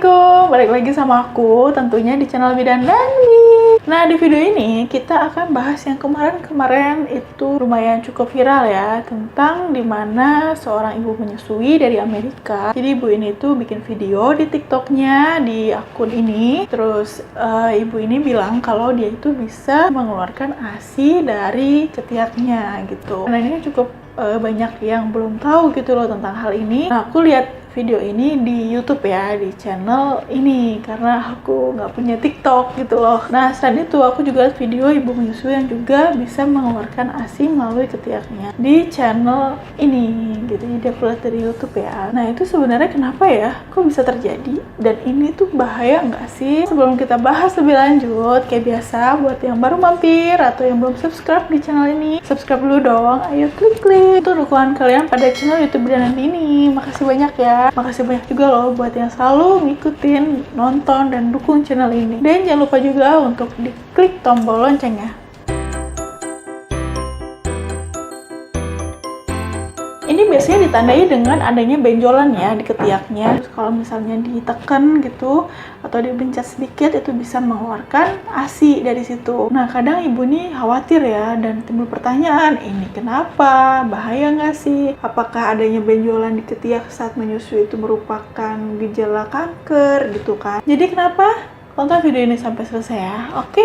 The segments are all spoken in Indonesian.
Assalamualaikum, balik lagi sama aku tentunya di channel Bidan Dani. Nah, di video ini kita akan bahas yang kemarin itu lumayan cukup viral ya, tentang dimana seorang ibu menyusui dari Amerika. Jadi ibu ini tuh bikin video di TikToknya di akun ini. Terus ibu ini bilang kalau dia itu bisa mengeluarkan ASI dari ketiaknya gitu. Nah, ini cukup banyak yang belum tahu gitu loh tentang hal ini. Nah, aku lihat video ini di YouTube ya, di channel ini, karena aku nggak punya TikTok gitu loh. Nah, selain itu aku juga lihat video ibu menyusui yang juga bisa mengeluarkan ASI melalui ketiaknya di channel ini gitu. Jadi aku lihat dari YouTube ya. Nah, itu sebenarnya kenapa ya? Kok bisa terjadi? Dan ini tuh bahaya nggak sih? Sebelum kita bahas lebih lanjut, kayak biasa buat yang baru mampir atau yang belum subscribe di channel ini, subscribe dulu dong. Ayo klik itu dukungan kalian pada channel YouTube Bidan ini. Makasih banyak ya. Makasih banyak juga loh buat yang selalu ngikutin, nonton, dan dukung channel ini. Dan jangan lupa juga untuk diklik tombol loncengnya. Ini biasanya ditandai dengan adanya benjolan ya di ketiaknya. Terus kalau misalnya ditekan gitu atau dipencet sedikit, itu bisa mengeluarkan ASI dari situ. Nah, kadang ibu nih khawatir ya dan timbul pertanyaan, ini kenapa? Bahaya nggak sih? Apakah adanya benjolan di ketiak saat menyusui itu merupakan gejala kanker gitu kan? Jadi kenapa? Tonton video ini sampai selesai ya, oke?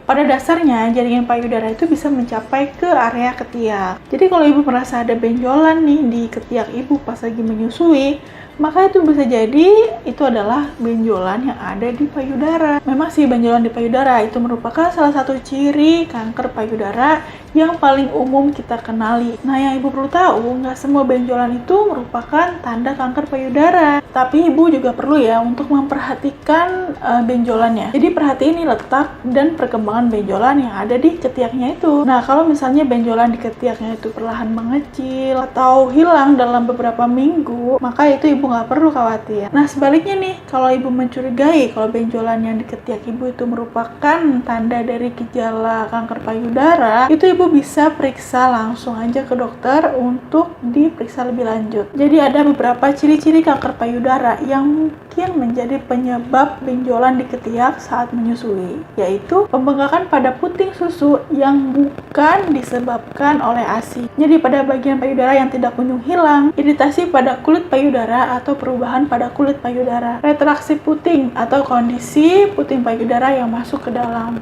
Pada dasarnya, jaringan payudara itu bisa mencapai ke area ketiak. Jadi kalau ibu merasa ada benjolan nih di ketiak ibu pas lagi menyusui, maka itu bisa jadi itu adalah benjolan yang ada di payudara. Memang sih benjolan di payudara itu merupakan salah satu ciri kanker payudara yang paling umum kita kenali. Nah, yang ibu perlu tahu, nggak semua benjolan itu merupakan tanda kanker payudara. Tapi ibu juga perlu ya untuk memperhatikan benjolannya. Jadi perhatiin nih letak dan perkembangan benjolan yang ada di ketiaknya itu. Nah, kalau misalnya benjolan di ketiaknya itu perlahan mengecil atau hilang dalam beberapa minggu, maka itu ibu nggak perlu khawatir. Nah, sebaliknya nih, kalau ibu mencurigai kalau benjolan yang di ketiak ibu itu merupakan tanda dari gejala kanker payudara, itu ibu bisa periksa langsung aja ke dokter untuk diperiksa lebih lanjut. Jadi ada beberapa ciri-ciri kanker payudara yang mungkin menjadi penyebab benjolan di ketiak saat menyusui, yaitu pembengkakan pada puting susu yang bukan disebabkan oleh ASI. Jadi pada bagian payudara yang tidak kunjung hilang, iritasi pada kulit payudara atau perubahan pada kulit payudara, retraksi puting atau kondisi puting payudara yang masuk ke dalam.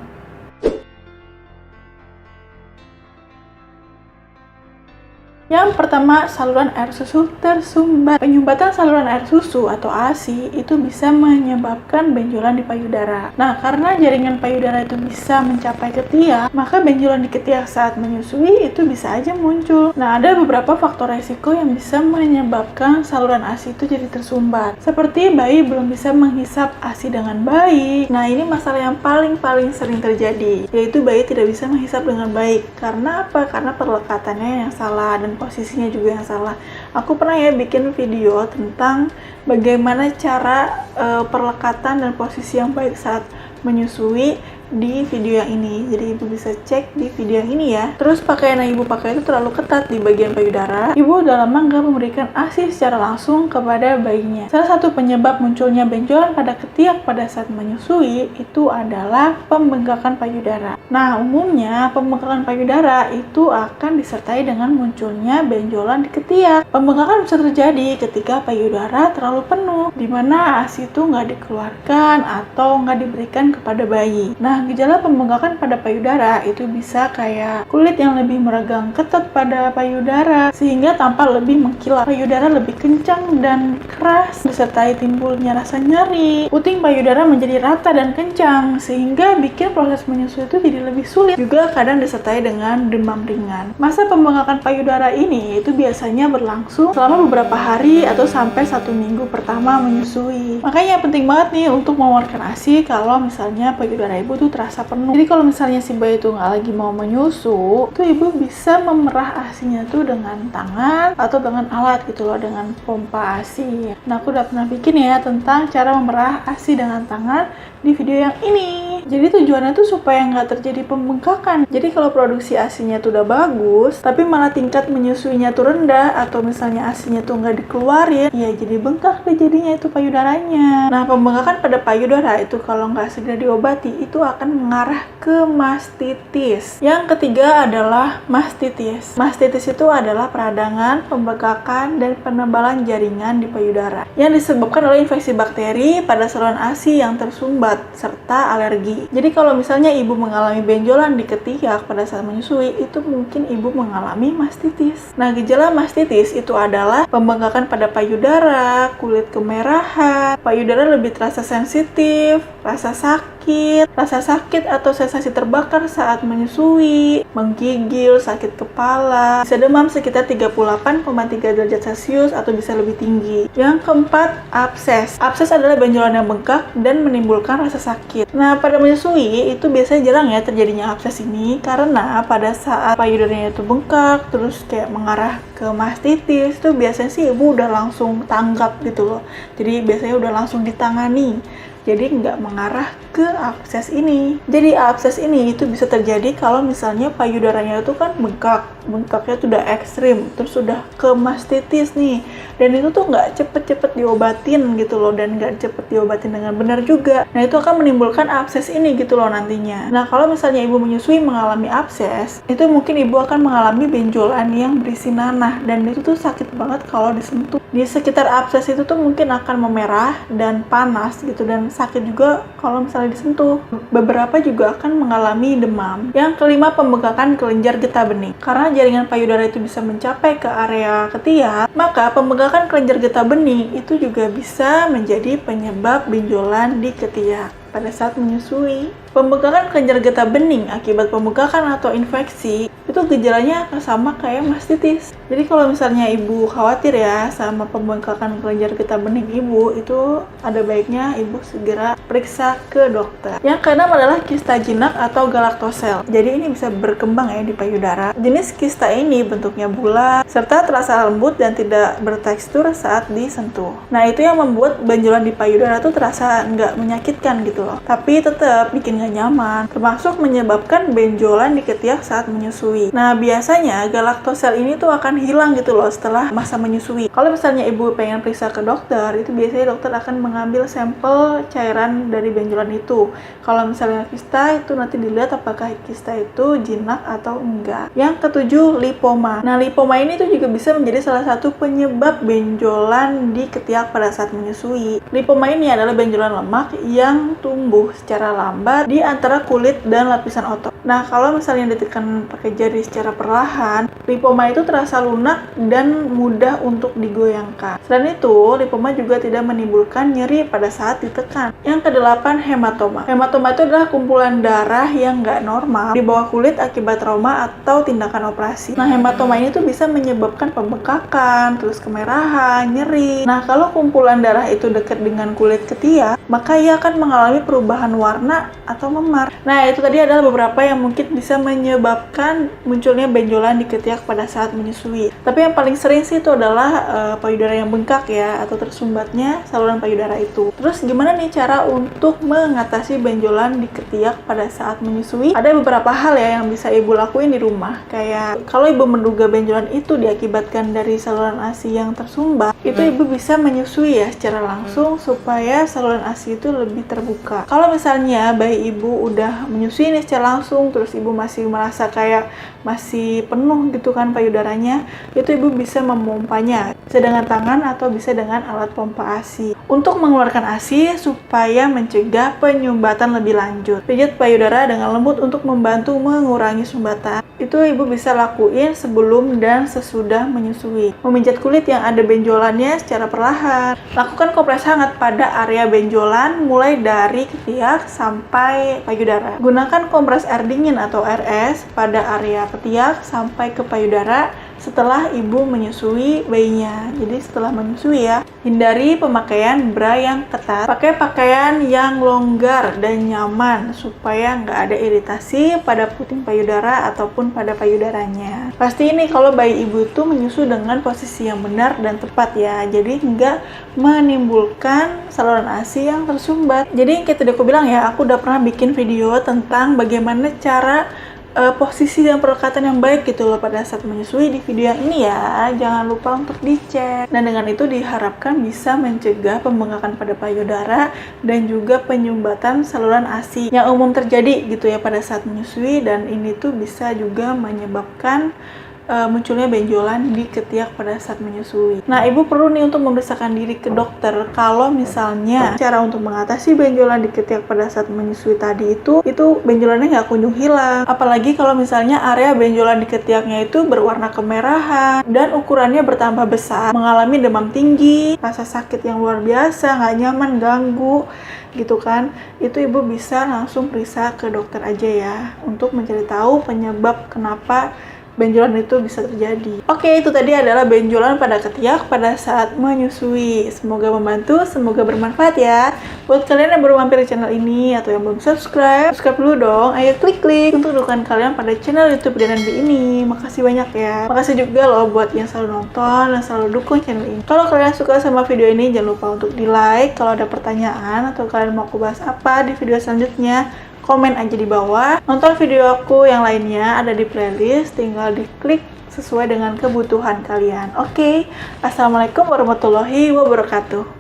Yang pertama, saluran air susu tersumbat. Penyumbatan saluran air susu atau ASI itu bisa menyebabkan benjolan di payudara. Nah, karena jaringan payudara itu bisa mencapai ketiak, maka benjolan di ketiak saat menyusui itu bisa aja muncul. Nah, ada beberapa faktor resiko yang bisa menyebabkan saluran ASI itu jadi tersumbat. Seperti bayi belum bisa menghisap ASI dengan baik. Nah, ini masalah yang paling sering terjadi, yaitu bayi tidak bisa menghisap dengan baik. Karena apa? Karena perlekatannya yang salah dan posisinya juga yang salah. Aku pernah ya bikin video tentang bagaimana cara perlekatan dan posisi yang baik saat menyusui di video yang ini. Jadi ibu bisa cek di video yang ini ya. Terus pakaian yang ibu pakai itu terlalu ketat di bagian payudara. Ibu udah lama nggak memberikan ASI secara langsung kepada bayinya. Salah satu penyebab munculnya benjolan pada ketiak pada saat menyusui itu adalah pembengkakan payudara. Nah, umumnya pembengkakan payudara itu akan disertai dengan munculnya benjolan di ketiak. Pembengkakan bisa terjadi ketika payudara terlalu penuh, di mana ASI itu nggak dikeluarkan atau nggak diberikan kepada bayi. Nah, gejala pembengkakan pada payudara itu bisa kayak kulit yang lebih meregang ketat pada payudara sehingga tampak lebih mengkilap, payudara lebih kencang dan keras, disertai timbulnya rasa nyeri, puting payudara menjadi rata dan kencang sehingga bikin proses menyusui itu jadi lebih sulit, juga kadang disertai dengan demam ringan. Masa pembengkakan payudara ini itu biasanya berlangsung selama beberapa hari atau sampai 1 minggu pertama menyusui. Makanya penting banget nih untuk mengeluarkan ASI kalau misalnya payudara ibu tuh terasa penuh. Jadi kalau misalnya si bayi itu nggak lagi mau menyusu, tuh ibu bisa memerah ASInya tuh dengan tangan atau dengan alat gitu loh, dengan pompa ASI. Nah, aku udah pernah bikin ya tentang cara memerah ASI dengan tangan di video yang ini. nih. Jadi tujuannya tuh supaya nggak terjadi pembengkakan. Jadi kalau produksi ASI-nya tuh udah bagus, tapi malah tingkat menyusuinya tuh rendah, atau misalnya ASI-nya tuh nggak dikeluarin, ya jadi bengkak deh jadinya itu payudaranya. Nah, pembengkakan pada payudara itu kalau nggak segera diobati, itu akan mengarah ke mastitis. Yang ketiga adalah mastitis. Mastitis itu adalah peradangan, pembengkakan, dan penebalan jaringan di payudara yang disebabkan oleh infeksi bakteri pada saluran ASI yang tersumbat serta alergi. Jadi kalau misalnya ibu mengalami benjolan di ketiak pada saat menyusui, itu mungkin ibu mengalami mastitis. Nah, gejala mastitis itu adalah pembengkakan pada payudara, kulit kemerahan, payudara lebih terasa sensitif, rasa sakit atau sensasi terbakar saat menyusui, menggigil, sakit kepala, bisa demam sekitar 38,3 derajat Celcius atau bisa lebih tinggi. Yang keempat, abses. Abses adalah benjolan yang bengkak dan menimbulkan rasa sakit. Nah, pada menyusui itu biasanya jarang ya terjadinya abses ini, karena pada saat payudaranya itu bengkak terus kayak mengarah ke mastitis, itu biasanya sih ibu udah langsung tanggap gitu loh. Jadi biasanya udah langsung ditangani. Jadi nggak mengarah ke abses ini. Jadi abses ini itu bisa terjadi kalau misalnya payudaranya itu kan bengkaknya tuh udah ekstrim, terus udah ke mastitis nih, dan itu tuh nggak cepet-cepet diobatin gitu loh, dan nggak cepet diobatin dengan benar juga. Nah, itu akan menimbulkan abses ini gitu loh nantinya. Nah, kalau misalnya ibu menyusui mengalami abses, itu mungkin ibu akan mengalami benjolan yang berisi nanah, dan itu tuh sakit banget kalau disentuh. Di sekitar abses itu tuh mungkin akan memerah dan panas gitu, dan sakit juga kalau misalnya disentuh. Beberapa juga akan mengalami demam. Yang kelima, pembengkakan kelenjar getah bening. Karena jaringan payudara itu bisa mencapai ke area ketiak, maka pembengkakan kelenjar getah bening itu juga bisa menjadi penyebab benjolan di ketiak pada saat menyusui. Pembengkakan kelenjar getah bening akibat pembengkakan atau infeksi itu gejalanya akan sama kayak mastitis. Jadi kalau misalnya ibu khawatir ya sama pembengkakan kelenjar getah bening ibu, itu ada baiknya ibu segera periksa ke dokter. Yang keenam adalah kista jinak atau galaktosel. Jadi ini bisa berkembang ya di payudara. Jenis kista ini bentuknya bulat serta terasa lembut dan tidak bertekstur saat disentuh. Nah, itu yang membuat benjolan di payudara tuh terasa nggak menyakitkan gitu loh, tapi tetap bikin nggak nyaman, termasuk menyebabkan benjolan di ketiak saat menyusui. Nah, biasanya galaktosel ini tuh akan hilang gitu loh setelah masa menyusui. Kalau misalnya ibu pengen periksa ke dokter, itu biasanya dokter akan mengambil sampel cairan dari benjolan itu. Kalau misalnya kista, itu nanti dilihat apakah kista itu jinak atau enggak. Yang ketujuh, lipoma. Nah, lipoma ini tuh juga bisa menjadi salah satu penyebab benjolan di ketiak pada saat menyusui. Lipoma ini adalah benjolan lemak yang tumbuh secara lambat di antara kulit dan lapisan otot. Nah, kalau misalnya ditekan pakai jari secara perlahan, lipoma itu terasa lunak dan mudah untuk digoyangkan. Selain itu, lipoma juga tidak menimbulkan nyeri pada saat ditekan. Yang kedelapan, hematoma. Hematoma itu adalah kumpulan darah yang nggak normal di bawah kulit akibat trauma atau tindakan operasi. Nah, hematoma ini tuh bisa menyebabkan pembengkakan, terus kemerahan, nyeri. Nah, kalau kumpulan darah itu dekat dengan kulit ketiak, maka ia akan mengalami perubahan warna atau memar. Nah, itu tadi adalah beberapa yang mungkin bisa menyebabkan munculnya benjolan di ketiak pada saat menyusui. Tapi yang paling sering sih itu adalah payudara yang bengkak ya, atau tersumbatnya saluran payudara itu. Terus gimana nih cara untuk mengatasi benjolan di ketiak pada saat menyusui? Ada beberapa hal ya yang bisa ibu lakuin di rumah. Kayak kalau ibu menduga benjolan itu diakibatkan dari saluran ASI yang tersumbat, itu ibu bisa menyusui ya secara langsung supaya saluran ASI itu lebih terbuka. Kalau misalnya bayi ibu udah menyusui nih secara langsung, terus ibu masih merasa kayak masih penuh gitu kan payudaranya, itu ibu bisa memompanya, bisa dengan tangan atau bisa dengan alat pompa ASI untuk mengeluarkan ASI supaya mencegah penyumbatan lebih lanjut. Pijat payudara dengan lembut untuk membantu mengurangi sumbatan. Itu ibu bisa lakuin sebelum dan sesudah menyusui. Memijat kulit yang ada benjolannya secara perlahan. Lakukan kompres hangat pada area benjolan mulai dari ketiak sampai payudara. Gunakan kompres air dingin atau RS pada area ketiak sampai ke payudara setelah ibu menyusui bayinya. Jadi setelah menyusui ya, hindari pemakaian bra yang ketat. Pakai pakaian yang longgar dan nyaman supaya nggak ada iritasi pada puting payudara ataupun pada payudaranya. Pasti ini kalau bayi ibu tuh menyusu dengan posisi yang benar dan tepat ya. Jadi nggak menimbulkan saluran ASI yang tersumbat. Jadi kayak tadi aku bilang ya, aku udah pernah bikin video tentang bagaimana cara posisi dan perlekatan yang baik gitu loh pada saat menyusui di video yang ini ya. Jangan lupa untuk dicek. Dan dengan itu diharapkan bisa mencegah pembengkakan pada payudara dan juga penyumbatan saluran ASI yang umum terjadi gitu ya pada saat menyusui, dan ini tuh bisa juga menyebabkan munculnya benjolan di ketiak pada saat menyusui. Nah, ibu perlu nih untuk memeriksakan diri ke dokter kalau misalnya cara untuk mengatasi benjolan di ketiak pada saat menyusui tadi itu benjolannya nggak kunjung hilang. Apalagi kalau misalnya area benjolan di ketiaknya itu berwarna kemerahan dan ukurannya bertambah besar, mengalami demam tinggi, rasa sakit yang luar biasa, nggak nyaman, ganggu gitu kan, itu ibu bisa langsung periksa ke dokter aja ya untuk mencari tahu penyebab kenapa benjolan itu bisa terjadi. Oke, itu tadi adalah benjolan pada ketiak pada saat menyusui. Semoga membantu, semoga bermanfaat ya. Buat kalian yang baru mampir di channel ini atau yang belum subscribe dulu dong. Ayo klik untuk dukungan kalian pada channel YouTube DNB ini. Makasih banyak ya. Makasih juga loh buat yang selalu nonton dan selalu dukung channel ini. Kalau kalian suka sama video ini, jangan lupa untuk di like. Kalau ada pertanyaan atau kalian mau aku bahas apa di video selanjutnya, komen aja di bawah. Nonton video aku yang lainnya ada di playlist, tinggal diklik sesuai dengan kebutuhan kalian. Oke, assalamualaikum warahmatullahi wabarakatuh.